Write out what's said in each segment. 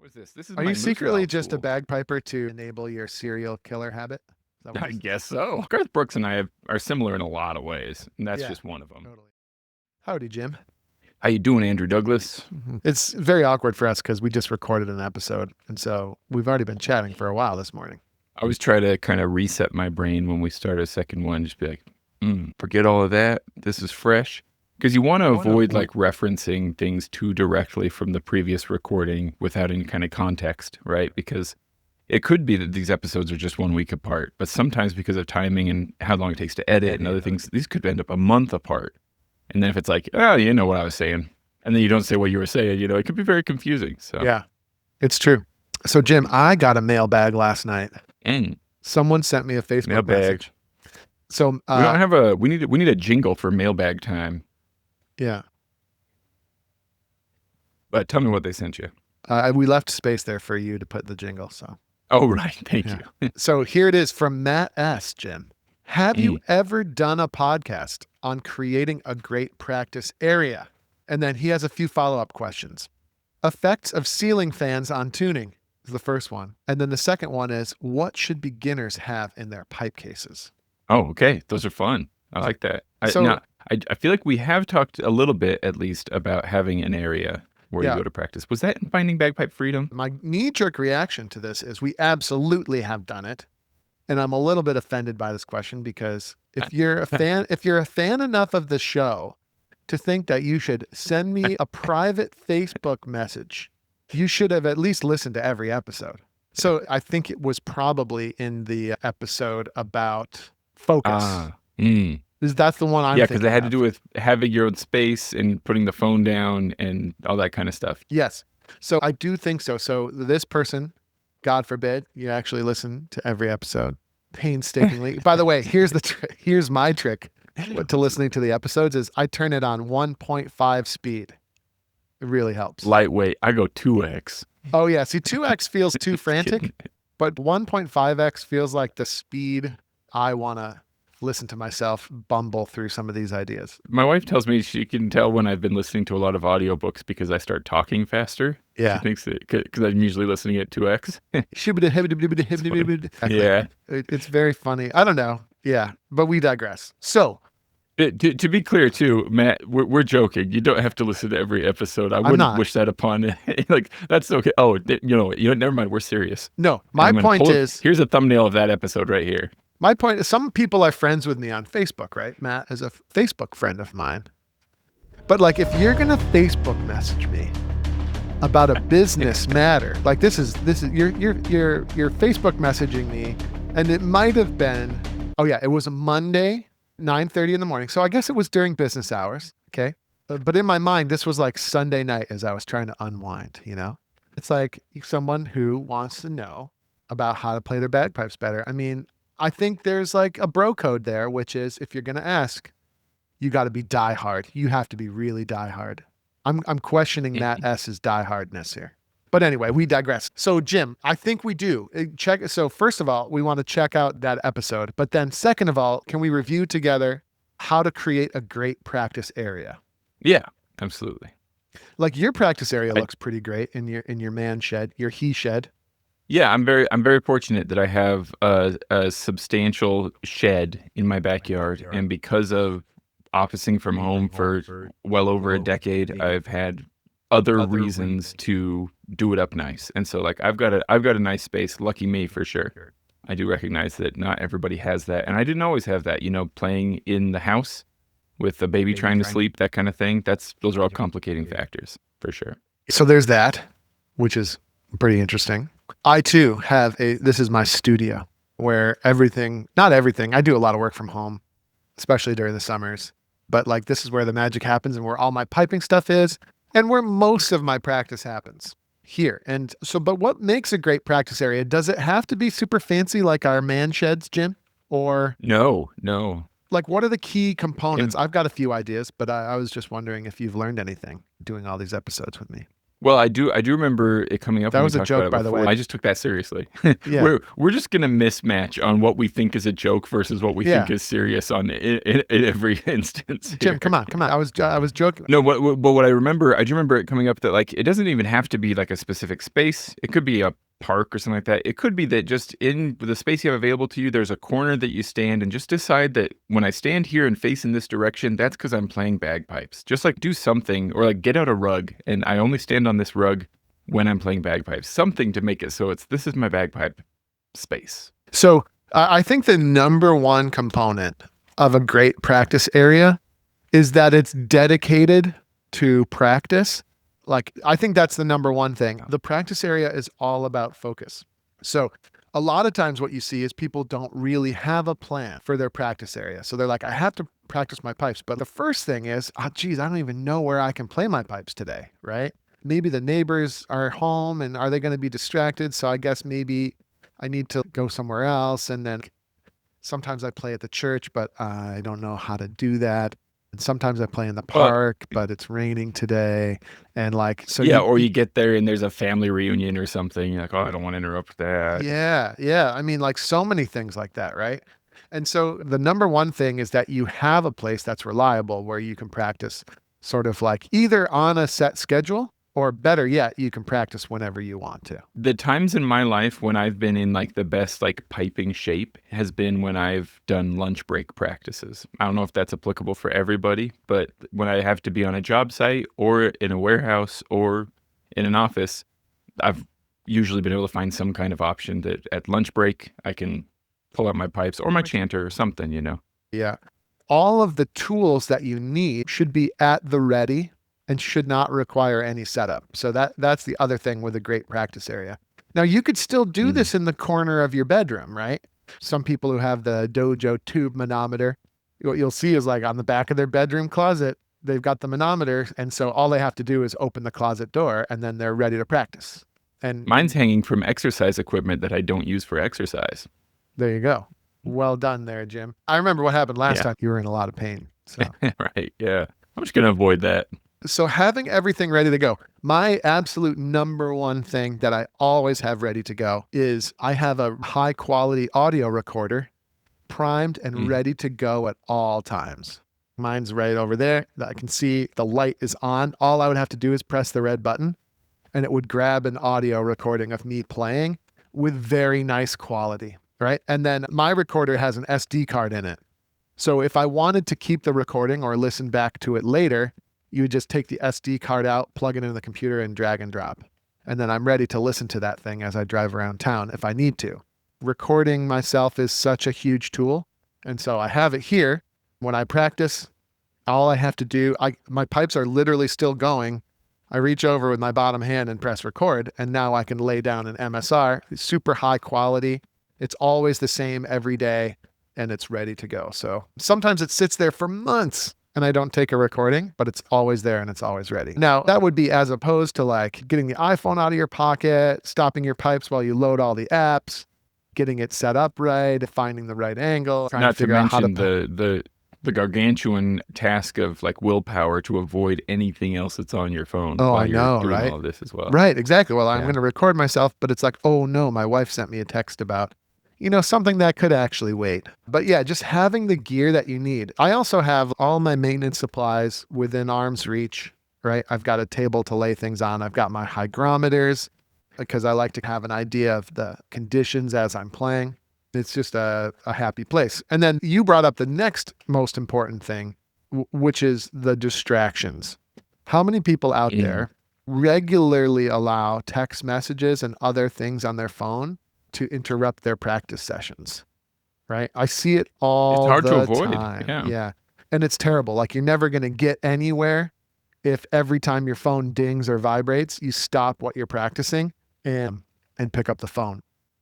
What's this? This is Are my you secretly Moose just a tool. bagpiper to enable your serial killer habit? Is that what I this is? guess so. Garth Brooks and I are similar in a lot of ways, and that's Yeah, just one of them. totally. Howdy, Jim. How you doing, Andrew Douglas? It's very awkward for us because we just recorded an episode, and so we've already been chatting for a while this morning. I always try to kind of reset my brain when we start a second one. Just be like, forget all of that. This is fresh. Because you want to avoid like referencing things too directly from the previous recording without any kind of context, right? Because it could be that these episodes are just 1 week apart, but sometimes because of timing and how long it takes to edit and other things, these could end up a month apart. And then if it's like, oh, you know what I was saying, and then you don't say what you were saying, it could be very confusing. So Yeah, it's true. So, Jim, I got a mailbag last night. And Someone sent me a Facebook mailbag. message. So We don't have we need a jingle for mailbag time. Yeah. But tell me what they sent you. We left space there for you to put the jingle. So. Oh, right. Thank you. So here it is from Matt S. Jim. Have you ever done a podcast on creating a great practice area? And then he has a few follow-up questions. Effects of ceiling fans on tuning is the first one. And then the second one is, what should beginners have in their pipe cases? Oh, okay. Those are fun. I like that. I feel like we have talked a little bit, at least, about having an area where you go to practice. Was that in Finding Bagpipe Freedom? My knee-jerk reaction to this is we absolutely have done it. And I'm a little bit offended by this question because if you're a fan enough of the show to think that you should send me a private Facebook message, you should have at least listened to every episode. So I think it was probably in the episode about focus. That's the one I'm thinking. Yeah, because it had to do with having your own space and putting the phone down and all that kind of stuff. Yes. So I do think so. So this person, God forbid, you actually listen to every episode painstakingly. By the way, here's my trick to listening to the episodes is I turn it on 1.5 speed. It really helps. Lightweight. I go 2x. Oh yeah. See, 2x feels too frantic, but 1.5x feels like the speed I want to listen to myself bumble through some of these ideas. My wife tells me she can tell when I've been listening to a lot of audiobooks because I start talking faster. Yeah. She thinks it because I'm usually listening at 2x. Yeah. It's very funny. I don't know. Yeah, but we digress. So to be clear too, Matt, we're joking. You don't have to listen to every episode. I wouldn't wish that upon it. Like, that's okay. Oh, never mind. We're serious. No, my point is, here's a thumbnail of that episode right here. My point is, some people are friends with me on Facebook, right? Matt is a Facebook friend of mine. But like, if you're going to Facebook message me about a business matter, like this is you're Facebook messaging me, and it might have been, it was a Monday, 9:30 in the morning. So I guess it was during business hours. Okay. But in my mind, this was like Sunday night as I was trying to unwind, It's like someone who wants to know about how to play their bagpipes better. I mean, I think there's like a bro code there, which is if you're going to ask, you got to be diehard. You have to be really diehard. I'm questioning Matt S's diehardness here. But anyway, we digress. So Jim, I think we do. So first of all, we want to check out that episode. But then second of all, can we review together how to create a great practice area? Yeah, absolutely. Like your practice area looks pretty great in your man shed, your he shed. Yeah, I'm very fortunate that I have a substantial shed in my backyard, and because of officing from home for well over a decade, I've had other reasons to do it up nice. And so like I've got a nice space. Lucky me, for sure. I do recognize that not everybody has that, and I didn't always have that. Playing in the house with the baby trying to sleep, that kind of thing. Those are all complicating factors, for sure. So there's that, which is pretty interesting. I too have this is my studio where not everything, I do a lot of work from home, especially during the summers, but like this is where the magic happens and where all my piping stuff is and where most of my practice happens here. And so, but what makes a great practice area? Does it have to be super fancy like our man sheds, Jim? Or no. Like, what are the key components? I've got a few ideas, but I was just wondering if you've learned anything doing all these episodes with me. Well, I do remember it coming up That when we was a talked about joke, it by the before. way. I just took that seriously. Yeah. We're just gonna mismatch on what we think is a joke versus what we think Yeah. is serious on in every instance Jim, here. come on, come on. I was joking. No, but what I do remember it coming up that, like, it doesn't even have to be, like, a specific space. It could be a park or something like that. It could be that just in the space you have available to you, there's a corner that you stand and just decide that when I stand here and face in this direction, that's because 'cause I'm playing bagpipes. Just, like, do something or, like, get out a rug, and I only stand on this rug when I'm playing bagpipes. Something to make it so this is my bagpipe space. So I think the number one component of a great practice area is that it's dedicated to practice. Like, I think that's the number one thing. The practice area is all about focus. So a lot of times what you see is people don't really have a plan for their practice area. So they're like, I have to practice my pipes. But the first thing is, oh, geez, I don't even know where I can play my pipes today, right? Maybe the neighbors are home and are they going to be distracted? So I guess maybe I need to go somewhere else. And then sometimes I play at the church, but I don't know how to do that. And sometimes I play in the Well, park, but it's raining today. And like, so yeah, or you get there and there's a family reunion or something. You're like, "Oh, I don't wanna interrupt that." yeah, yeah. I mean, like so many things like that, right? And so the number one thing is that you have a place that's reliable where you can practice sort of like either on a set schedule or better yet, you can practice whenever you want to. The times in my life when I've been in, like, the best, like, piping shape has been when I've done lunch break practices. I don't know if that's applicable for everybody, but when I have to be on a job site or in a warehouse or in an office, I've usually been able to find some kind of option that at lunch break, I can pull out my pipes or my chanter or something, you know? Yeah. All of the tools that you need should be at the ready and should not require any setup. So that's the other thing with a great practice area. Now you could still do Mm. this in the corner of your bedroom, right? Some people who have the Dojo tube manometer, what you'll see is like on the back of their bedroom closet, they've got the manometer, and so all they have to do is open the closet door and then they're ready to practice. Mine's And hanging from exercise equipment that I don't use for exercise. there you go. Well done there, Jim. I remember what happened last Yeah. time. You were in a lot of pain. So Right, yeah. I'm just gonna avoid that. So having everything ready to go. My absolute number one thing that I always have ready to go is I have a high quality audio recorder primed and Mm. ready to go at all times. Mine's right over there. I can see the light is on. All I would have to do is press the red button and it would grab an audio recording of me playing with very nice quality, right? And then my recorder has an SD card in it. So if I wanted to keep the recording or listen back to it later, you would just take the SD card out, plug it into the computer, and drag and drop. And then I'm ready to listen to that thing as I drive around town if I need to. Recording myself is such a huge tool. And so I have it here. When I practice, all I have to do, my pipes are literally still going. I reach over with my bottom hand and press record, and now I can lay down an MSR. It's super high quality. It's always the same every day, and it's ready to go. So sometimes it sits there for months and I don't take a recording, but it's always there and it's always ready. Now, that would be as opposed to like getting the iPhone out of your pocket, stopping your pipes while you load all the apps, getting it set up right, finding the right angle, trying to Not to figure out how to. mention the gargantuan task of, like, willpower to avoid anything else that's on your phone Oh, while I you're know, doing right? all of this as well. Right, exactly. Well, I'm Yeah. going to record myself, but it's like, oh no, my wife sent me a text about, something that could actually wait. But yeah, just having the gear that you need. I also have all my maintenance supplies within arm's reach, right? I've got a table to lay things on. I've got my hygrometers because I like to have an idea of the conditions as I'm playing. It's just a happy place. And then you brought up the next most important thing, which is the distractions. How many people out Yeah. there regularly allow text messages and other things on their phone to interrupt their practice sessions, right? I see it It's all hard to the avoid, time. yeah. Yeah. And it's terrible. Like you're never going to get anywhere if every time your phone dings or vibrates, you stop what you're practicing and pick up the phone,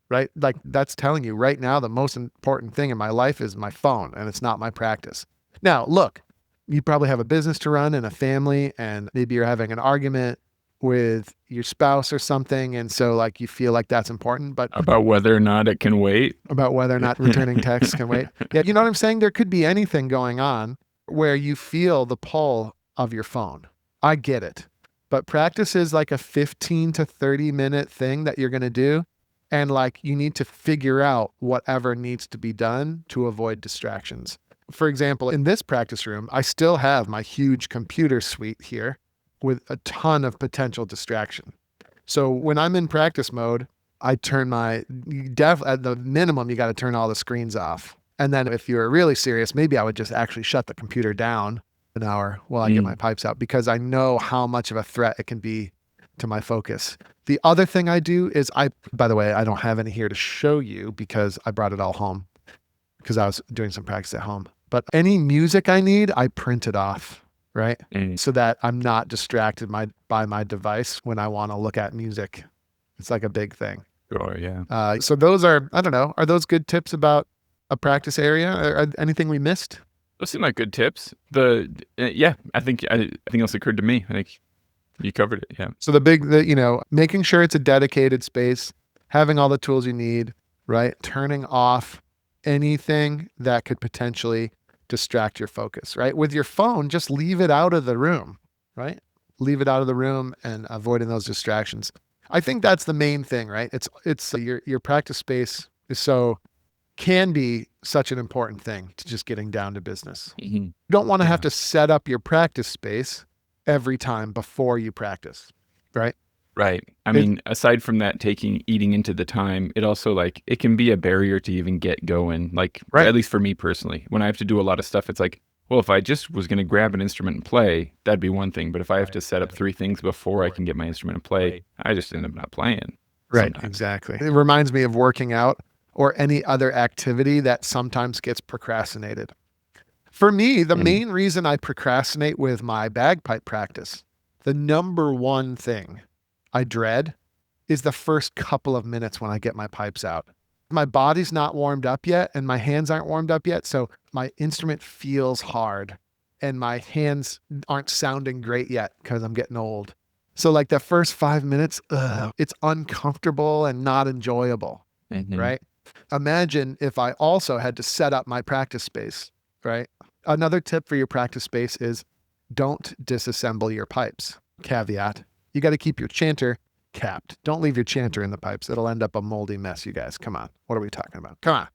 right? Like that's telling you right now, the most important thing in my life is my phone and it's not my practice. Now, look, you probably have a business to run and a family, and maybe you're having an argument with your spouse or something. And so like you feel like that's important, but About whether or not it can wait. about whether or not returning texts can wait. Yeah. You know what I'm saying? There could be anything going on where you feel the pull of your phone. I get it. but practice is like a 15 to 30-minute thing that you're going to do. And like you need to figure out whatever needs to be done to avoid distractions. For example, in this practice room, I still have my huge computer suite here with a ton of potential distraction. So when I'm in practice mode, I turn at the minimum, you got to turn all the screens off. And then if you're really serious, maybe I would just actually shut the computer down an hour while I get my pipes out, because I know how much of a threat it can be to my focus. The other thing I do is by the way, I don't have any here to show you because I brought it all home because I was doing some practice at home. But any music I need, I print it off, right? So that I'm not distracted by my device when I want to look at music. It's like a big thing. Sure, yeah. So those are, I don't know, are those good tips about a practice area? Or anything we missed? Those seem like good tips. Yeah, I think else occurred to me. I think you covered it. Yeah. So making sure it's a dedicated space, having all the tools you need, right? Turning off anything that could potentially distract your focus, right? With your phone, just leave it out of the room, right? Leave it out of the room and avoiding those distractions. I think that's the main thing, right? It's your practice space can be such an important thing to just getting down to business. Mm-hmm. You don't want to have to set up your practice space every time before you practice, right? Right. I mean, aside from that eating into the time, it also it can be a barrier to even get going. Like, right. At least for me personally, when I have to do a lot of stuff, it's like, well, if I just was going to grab an instrument and play, that'd be one thing. But if I have to set up 3 things before I can get my instrument and play, I just end up not playing. Right. Sometimes. Exactly. It reminds me of working out or any other activity that sometimes gets procrastinated. For me, the main reason I procrastinate with my bagpipe practice, the number one thing I dread is the first couple of minutes when I get my pipes out. My body's not warmed up yet and my hands aren't warmed up yet. So my instrument feels hard and my hands aren't sounding great yet because I'm getting old. So like the first 5 minutes, it's uncomfortable and not enjoyable, right? Imagine if I also had to set up my practice space, right? Another tip for your practice space is don't disassemble your pipes. Caveat, you got to keep your chanter capped. Don't leave your chanter in the pipes. It'll end up a moldy mess, you guys. Come on. What are we talking about? Come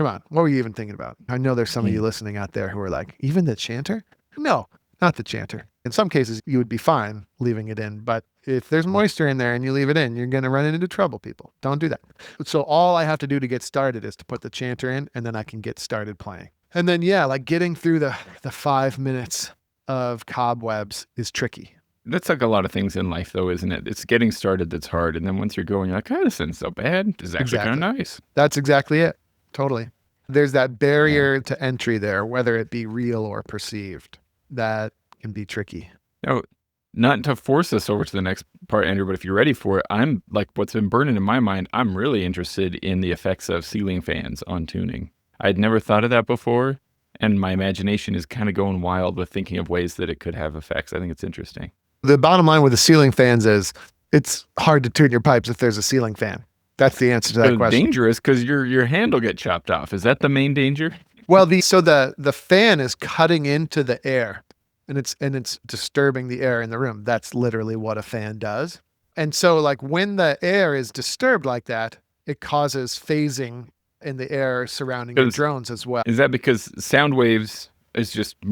on. What were you even thinking about? I know there's some of you listening out there who are like, even the chanter? No, not the chanter. In some cases, you would be fine leaving it in. But if there's moisture in there and you leave it in, you're going to run into trouble, people. Don't do that. So all I have to do to get started is to put the chanter in, and then I can get started playing. And then, getting through the 5 minutes of cobwebs is tricky. That's like a lot of things in life, though, isn't it? It's getting started that's hard. And then once you're going, you're like, this isn't so bad. This is actually kind of nice. That's exactly it. Totally. There's that barrier to entry there, whether it be real or perceived, that can be tricky. Now, not to force us over to the next part, Andrew, but if you're ready for it, I'm like, what's been burning in my mind, I'm really interested in the effects of ceiling fans on tuning. I'd never thought of that before, and my imagination is kind of going wild with thinking of ways that it could have effects. I think it's interesting. The bottom line with the ceiling fans is it's hard to tune your pipes if there's a ceiling fan. That's the answer to that question. Dangerous because your hand will get chopped off. Is that the main danger? Well, the fan is cutting into the air, and it's disturbing the air in the room. That's literally what a fan does. And so, like when the air is disturbed like that, it causes phasing in the air surrounding your drones as well. Is that because sound waves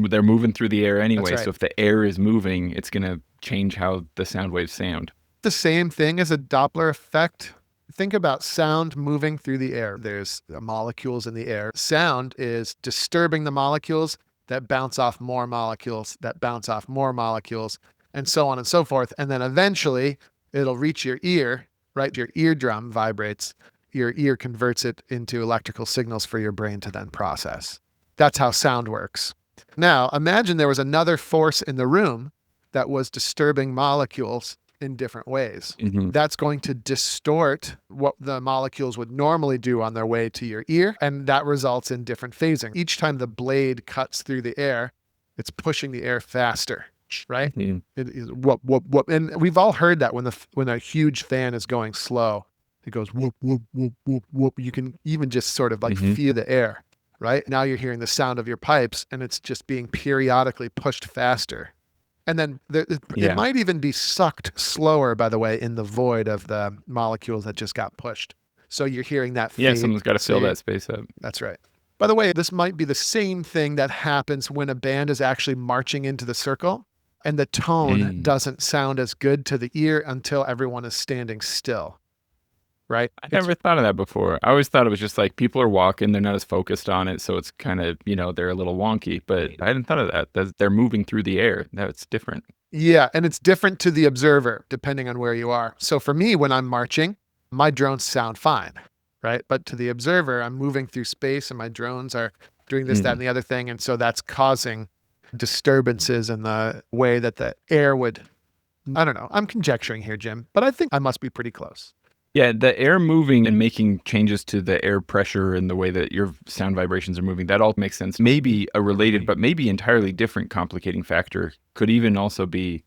they're moving through the air anyway? Right. So if the air is moving, it's going to change how the sound waves sound. The same thing as a Doppler effect. Think about sound moving through the air. There's molecules in the air. Sound is disturbing the molecules that bounce off more molecules, that bounce off more molecules, and so on and so forth. And then eventually it'll reach your ear, right? Your eardrum vibrates. Your ear converts it into electrical signals for your brain to then process. That's how sound works. Now, imagine there was another force in the room that was disturbing molecules in different ways. Mm-hmm. That's going to distort what the molecules would normally do on their way to your ear, and that results in different phasing. Each time the blade cuts through the air, it's pushing the air faster, right? Mm-hmm. It is whoop, whoop, whoop. And we've all heard that when a huge fan is going slow, it goes whoop, whoop, whoop, whoop, whoop. You can even just sort of like feel the air, right? Now you're hearing the sound of your pipes, and it's just being periodically pushed faster. And then it Yeah. might even be sucked slower, by the way, in the void of the molecules that just got pushed. So you're hearing that Yeah, fade. someone's got to So fill that space up. that's right. By the way, this might be the same thing that happens when a band is actually marching into the circle and the tone doesn't sound as good to the ear until everyone is standing still. Right? I never thought of that before. I always thought it was just like people are walking, they're not as focused on it, so it's kind of, they're a little wonky. But I hadn't thought of that. They're moving through the air. That's different. Yeah, and it's different to the observer depending on where you are. So for me, when I'm marching, my drones sound fine, right? But to the observer, I'm moving through space and my drones are doing this, that, and the other thing. And so that's causing disturbances in the way that the air would, I don't know. I'm conjecturing here, Jim, but I think I must be pretty close. Yeah, the air moving and making changes to the air pressure and the way that your sound vibrations are moving, that all makes sense. Maybe a related, but maybe entirely different complicating factor could even also be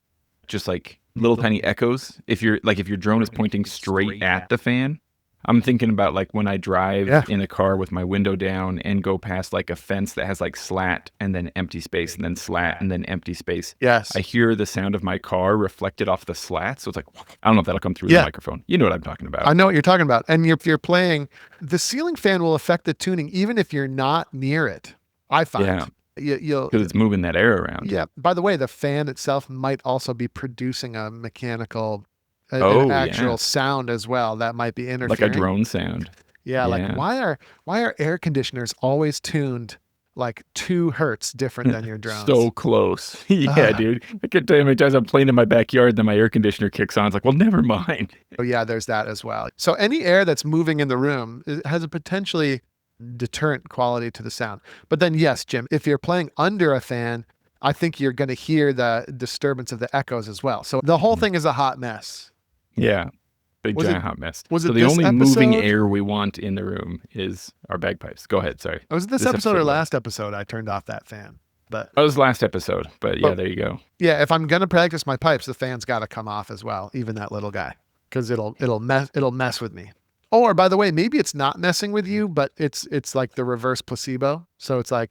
just like little tiny echoes. If your drone is pointing straight at the fan, I'm thinking about like when I drive in a car with my window down and go past like a fence that has like slat and then empty space and then slat and then empty space. Yes. I hear the sound of my car reflected off the slat. So it's like, I don't know if that'll come through the microphone. You know what I'm talking about. I know what you're talking about. And if you're playing, the ceiling fan will affect the tuning even if you're not near it, I find. Yeah. You'll because it's moving that air around. Yeah. By the way, the fan itself might also be producing a mechanical an actual sound as well that might be interfering. Like a drone sound. Yeah, like why are air conditioners always tuned like 2 hertz different than your drones? So close. Yeah, dude. I can't tell you how many times I'm playing in my backyard and then my air conditioner kicks on. It's like, well, never mind. Oh yeah, there's that as well. So any air that's moving in the room has a potentially deterrent quality to the sound. But then yes, Jim, if you're playing under a fan, I think you're going to hear the disturbance of the echoes as well. So the whole thing is a hot mess. Yeah. Big giant hot mess. Was it so the only moving air we want in the room is our bagpipes. Go ahead. Sorry. Was it this episode or last episode I turned off that fan? But it was last episode. But yeah, there you go. Yeah, if I'm gonna practice my pipes, the fan's got to come off as well, even that little guy, because it'll mess with me. Or by the way, maybe it's not messing with you, but it's like the reverse placebo. So it's like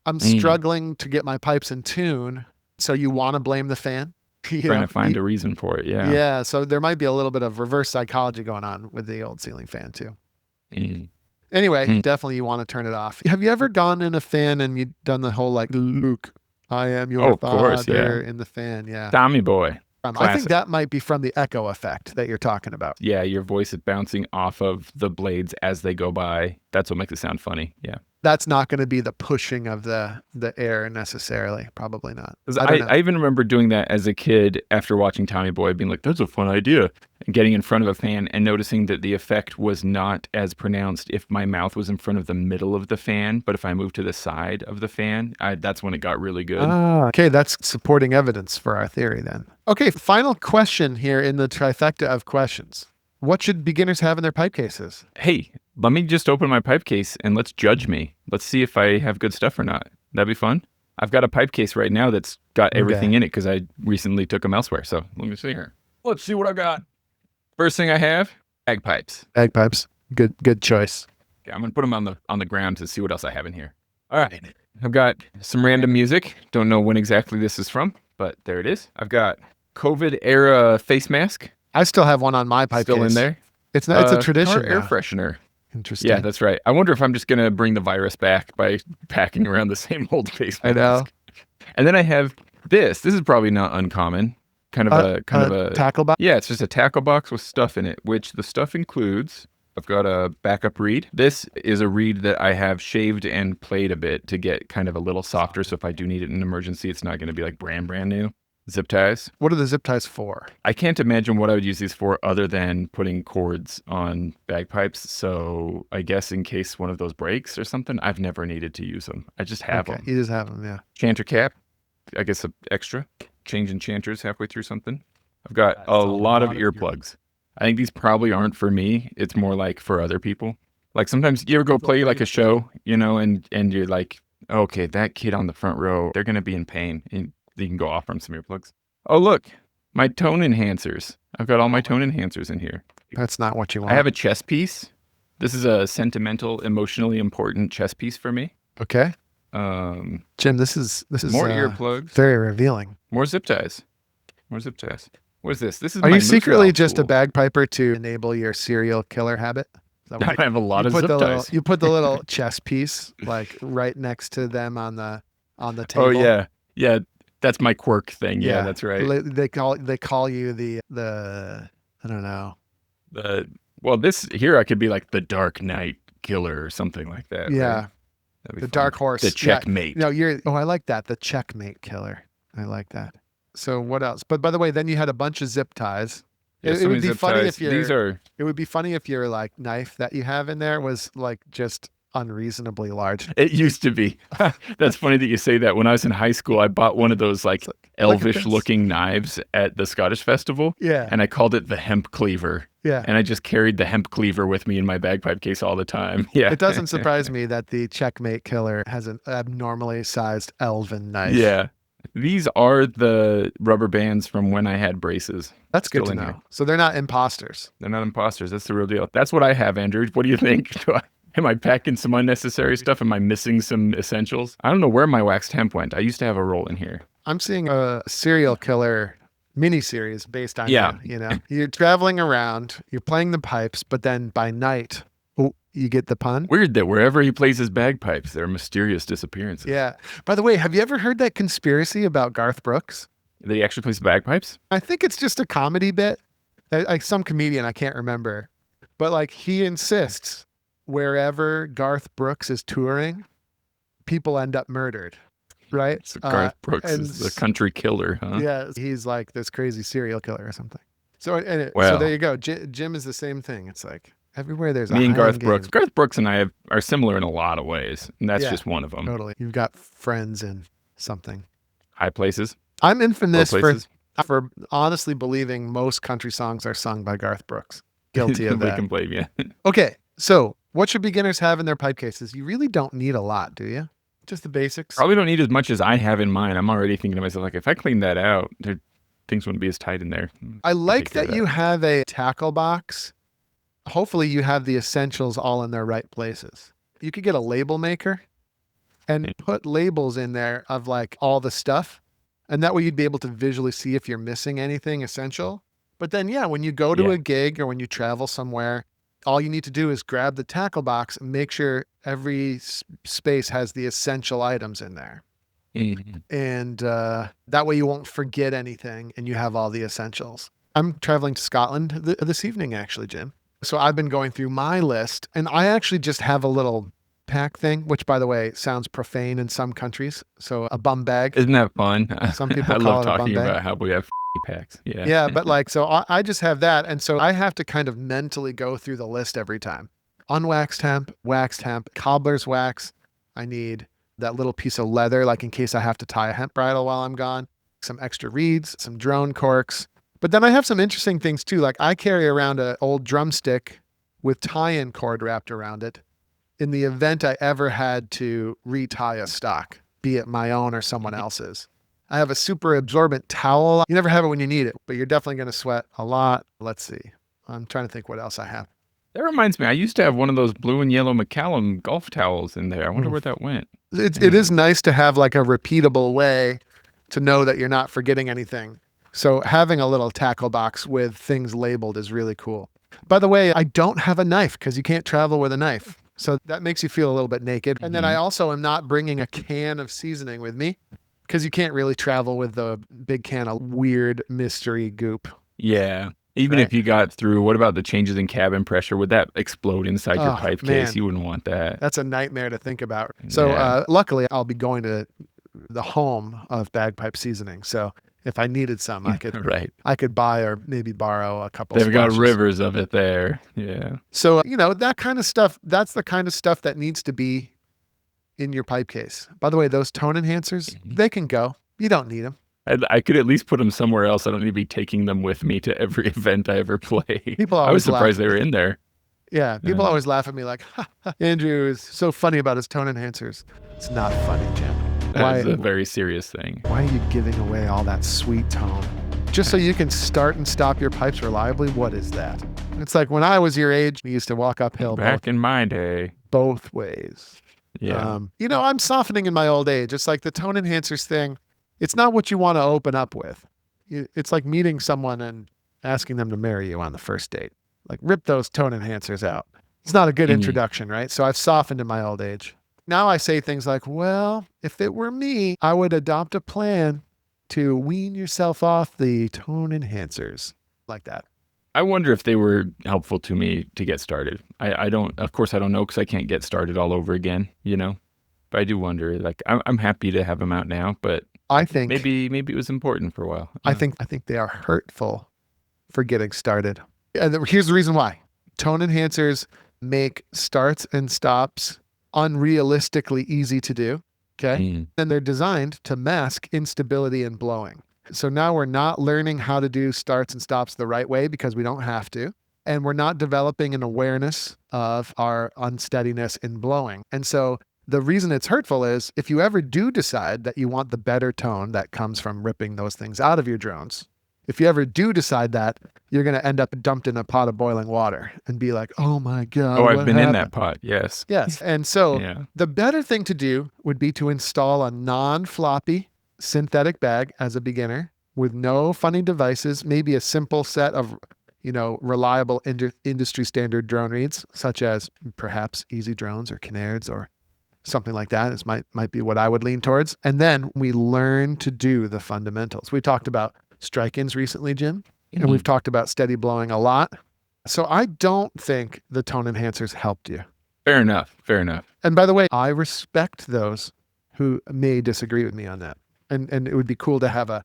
I'm struggling to get my pipes in tune. So you want to blame the fan? Trying to find a reason for it, yeah. Yeah, so there might be a little bit of reverse psychology going on with the old ceiling fan too. Anyway, definitely you want to turn it off. Have you ever gone in a fan and you've done the whole like, Luke, I am your father in the fan? Yeah. Tommy boy. I think that might be from the echo effect that you're talking about. Yeah, your voice is bouncing off of the blades as they go by. That's what makes it sound funny. Yeah. That's not going to be the pushing of the air necessarily. Probably not. I even remember doing that as a kid after watching Tommy Boy, being like, that's a fun idea. And getting in front of a fan and noticing that the effect was not as pronounced if my mouth was in front of the middle of the fan. But if I moved to the side of the fan, that's when it got really good. Okay, that's supporting evidence for our theory then. Okay, final question here in the trifecta of questions. What should beginners have in their pipe cases? Hey, let me just open my pipe case and let's judge me. Let's see if I have good stuff or not. That'd be fun. I've got a pipe case right now that's got everything in it because I recently took them elsewhere. So let me see here. Let's see what I got. First thing I have, bagpipes. Bagpipes. Good choice. Okay, I'm going to put them on the ground to see what else I have in here. All right. I've got some random music. Don't know when exactly this is from, but there it is. I've got COVID era face mask. I still have one on my pipe still case. In there. It's not. It's a tradition. Air freshener. Interesting. Yeah, that's right. I wonder if I'm just gonna bring the virus back by packing around the same old face mask. I know. And then I have this. This is probably not uncommon. Kind of a tackle box. Yeah, it's just a tackle box with stuff in it, which the stuff includes. I've got a backup reed. This is a reed that I have shaved and played a bit to get kind of a little softer. So if I do need it in an emergency, it's not going to be like brand new. Zip ties. What are the zip ties for? I can't imagine what I would use these for other than putting cords on bagpipes. So I guess in case one of those breaks or something, I've never needed to use them. I just have them. You just have them, yeah. Chanter cap. I guess an extra. Changing chanters halfway through something. I've got a lot of earplugs. I think these probably aren't for me. It's more like for other people. Like sometimes you ever go play like a show, and you're like, okay, that kid on the front row, they're going to be in pain. And you can go off from some earplugs. Oh, look, my tone enhancers. I've got all my tone enhancers in here. That's not what you want. I have a chess piece. This is a sentimental, emotionally important chess piece for me. Okay. Jim, this is More earplugs. very revealing. More zip ties. More zip ties. What is this? This is Are my you secretly Moose just a tool. bagpiper to enable your serial killer habit? Is that what I have a lot you of put zip the little ties. you put the little chess piece like right next to them on the table. Oh yeah, yeah. That's my quirk thing. Yeah, that's right. They call you the I don't know. Well, this here I could be like the Dark Knight Killer or something like that. Yeah, Right? That'd be the fun. dark horse. The Yeah. checkmate. No, I like that. The checkmate killer. I like that. So what else? But by the way, then you had a bunch of zip ties. Yeah, It so would many be zip funny ties. if These are it would be funny if your like knife that you have in there was like just unreasonably large. It used to be. That's funny that you say that. When I was in high school, I bought one of those like Look at elvish this. looking knives at the Scottish festival, Yeah. and I called it the hemp cleaver. Yeah. And I just carried the hemp cleaver with me in my bagpipe case all the time. Yeah. It doesn't surprise me that the checkmate killer has an abnormally sized elven knife. Yeah. These are the rubber bands from when I had braces. That's good Still to in know. here. So they're not imposters. They're not imposters. That's the real deal. That's what I have, Andrew. What do you think? Am I packing some unnecessary stuff? Am I missing some essentials? I don't know where my waxed hemp went. I used to have a roll in here. I'm seeing a serial killer miniseries based on Yeah. you know. You're traveling around, you're playing the pipes, but then by night, oh, you get the pun? Weird that wherever he plays his bagpipes, there are mysterious disappearances. Yeah. By the way, have you ever heard that conspiracy about Garth Brooks? That he actually plays the bagpipes? I think it's just a comedy bit. Like some comedian, I can't remember. But like he insists wherever Garth Brooks is touring, people end up murdered. Right? So Garth Brooks and is the country killer, huh? Yeah, he's like this crazy serial killer or something. So so Wow. there you go. Jim is the same thing. It's like everywhere there's a Me and high-end Garth Brooks. game. Garth Brooks and I are similar in a lot of ways, and that's Yeah. just one of them. Totally. You've got friends in something. High places, I'm low infamous places. for honestly believing most country songs are sung by Garth Brooks. Guilty of We that. can blame you. Okay, so what should beginners have in their pipe cases? You really don't need a lot, do you? Just the basics. Probably don't need as much as I have in mine. I'm already thinking to myself, like, if I clean that out, things wouldn't be as tight in there. I like take care of that you have a tackle box. Hopefully you have the essentials all in their right places. You could get a label maker and put labels in there of like all the stuff. And that way you'd be able to visually see if you're missing anything essential. But then, yeah, when you go to Yeah. a gig or when you travel somewhere, all you need to do is grab the tackle box and make sure every space has the essential items in there. Mhm. And that way you won't forget anything and you have all the essentials. I'm traveling to Scotland this evening, actually, Jim. So I've been going through my list and I actually just have a little pack thing, which by the way, sounds profane in some countries. So a bum bag. Isn't that fun? Some people I call love it a bum talking bag. about how we have packs. Yeah. Yeah, but like, so I just have that. And so I have to kind of mentally go through the list every time. Unwaxed hemp, waxed hemp, cobbler's wax. I need that little piece of leather, like in case I have to tie a hemp bridle while I'm gone. Some extra reeds, some drone corks. But then I have some interesting things too. Like I carry around an old drumstick with tie-in cord wrapped around it in the event I ever had to retie a stock, be it my own or someone else's. I have a super absorbent towel. You never have it when you need it, but you're definitely going to sweat a lot. Let's see. I'm trying to think what else I have. That reminds me, I used to have one of those blue and yellow McCallum golf towels in there. I wonder where that went. It is nice to have like a repeatable way to know that you're not forgetting anything. So having a little tackle box with things labeled is really cool. By the way, I don't have a knife because you can't travel with a knife. So that makes you feel a little bit naked. And then I also am not bringing a can of seasoning with me because you can't really travel with the big can of weird mystery goop. Yeah. Even Right. if you got through, what about the changes in cabin pressure? Would that explode inside your Oh, pipe man. case? You wouldn't want that. That's a nightmare to think about. So Yeah. luckily, I'll be going to the home of bagpipe seasoning. So if I needed some, Right. I could buy or maybe borrow a couple. They've got splashes. rivers of it there. Yeah. So that kind of stuff. That's the kind of stuff that needs to be in your pipe case. By the way, those tone enhancers, they can go. You don't need them. I could at least put them somewhere else. I don't need to be taking them with me to every event I ever play. People I was always surprised laugh. they were in there. Yeah, people Yeah. always laugh at me like, ha, ha, Andrew is so funny about his tone enhancers. It's not funny, Jim. That's a very serious thing. Why are you giving away all that sweet tone? Just so you can start and stop your pipes reliably? What is that? It's like when I was your age, we used to walk uphill Back in my day. both ways. Yeah. I'm softening in my old age. It's like the tone enhancers thing. It's not what you want to open up with. It's like meeting someone and asking them to marry you on the first date. Like rip those tone enhancers out. It's not a good Mhm. introduction, right? So I've softened in my old age. Now I say things like, well, if it were me, I would adopt a plan to wean yourself off the tone enhancers like that. I wonder if they were helpful to me to get started. I don't, of course, I don't know because I can't get started all over again, But I do wonder. Like, I'm happy to have them out now, but I think maybe it was important for a while. I think they are hurtful for getting started. And here's the reason why. Tone enhancers make starts and stops unrealistically easy to do. Okay. Mm. And they're designed to mask instability and blowing. So now we're not learning how to do starts and stops the right way because we don't have to. And we're not developing an awareness of our unsteadiness in blowing. And so the reason it's hurtful is if you ever do decide that you want the better tone that comes from ripping those things out of your drones, if you ever do decide that, you're going to end up dumped in a pot of boiling water and be like, oh my God. Oh, I've what been in happened? that pot. Yes. Yes. And so Yeah. the better thing to do would be to install a non-floppy synthetic bag as a beginner with no funny devices, maybe a simple set of, reliable industry standard drone reads, such as perhaps Easy Drones or Canards or something like that. This might be what I would lean towards. And then we learn to do the fundamentals. We talked about strike-ins recently, Jim, and we've talked about steady blowing a lot. So I don't think the tone enhancers helped you. Fair enough. And by the way, I respect those who may disagree with me on that. And it would be cool to have a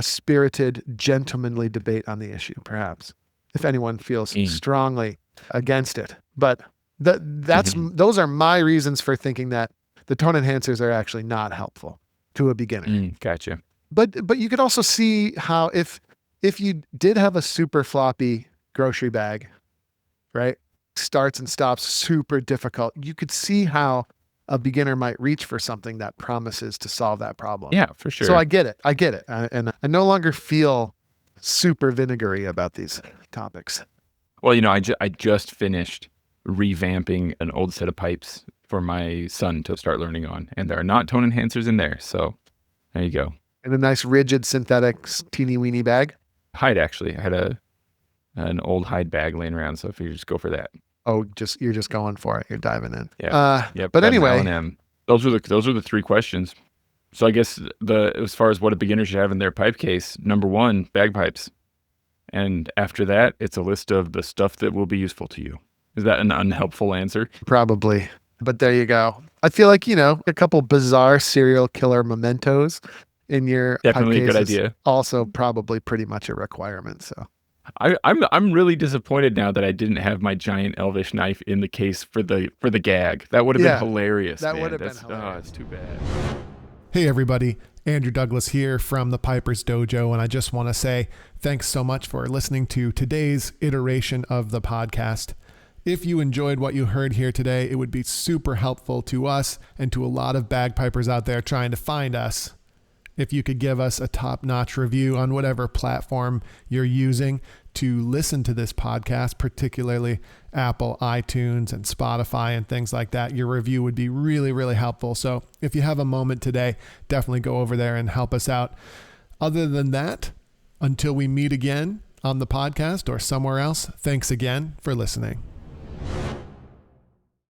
spirited, gentlemanly debate on the issue, perhaps, if anyone feels strongly against it. But those are my reasons for thinking that the tone enhancers are actually not helpful to a beginner. Gotcha. But you could also see how if you did have a super floppy grocery bag, right? Starts and stops super difficult. You could see how a beginner might reach for something that promises to solve that problem. Yeah, for sure. So I get it. And I no longer feel super vinegary about these topics. Well, I just finished revamping an old set of pipes for my son to start learning on, and there are not tone enhancers in there. So there you go. And a nice rigid synthetic teeny weeny bag. Hide, actually. I had an old hide bag laying around, so if you just go for that. Oh, you're just going for it. You're diving in. Yeah. But anyway, those are the three questions. So I guess as far as what a beginner should have in their pipe case, number one, bagpipes, and after that, it's a list of the stuff that will be useful to you. Is that an unhelpful answer? Probably, but there you go. I feel like a couple bizarre serial killer mementos in your Definitely pipe a good case is idea. also probably pretty much a requirement. So. I'm really disappointed now that I didn't have my giant elvish knife in the case for the gag. That would have been hilarious. That man. would have been hilarious. Oh, it's too bad. Hey everybody, Andrew Douglas here from the Piper's Dojo, and I just want to say thanks so much for listening to today's iteration of the podcast. If you enjoyed what you heard here today, it would be super helpful to us and to a lot of bagpipers out there trying to find us. If you could give us a top-notch review on whatever platform you're using to listen to this podcast, particularly Apple, iTunes, and Spotify and things like that, your review would be really, really helpful. So if you have a moment today, definitely go over there and help us out. Other than that, until we meet again on the podcast or somewhere else, thanks again for listening.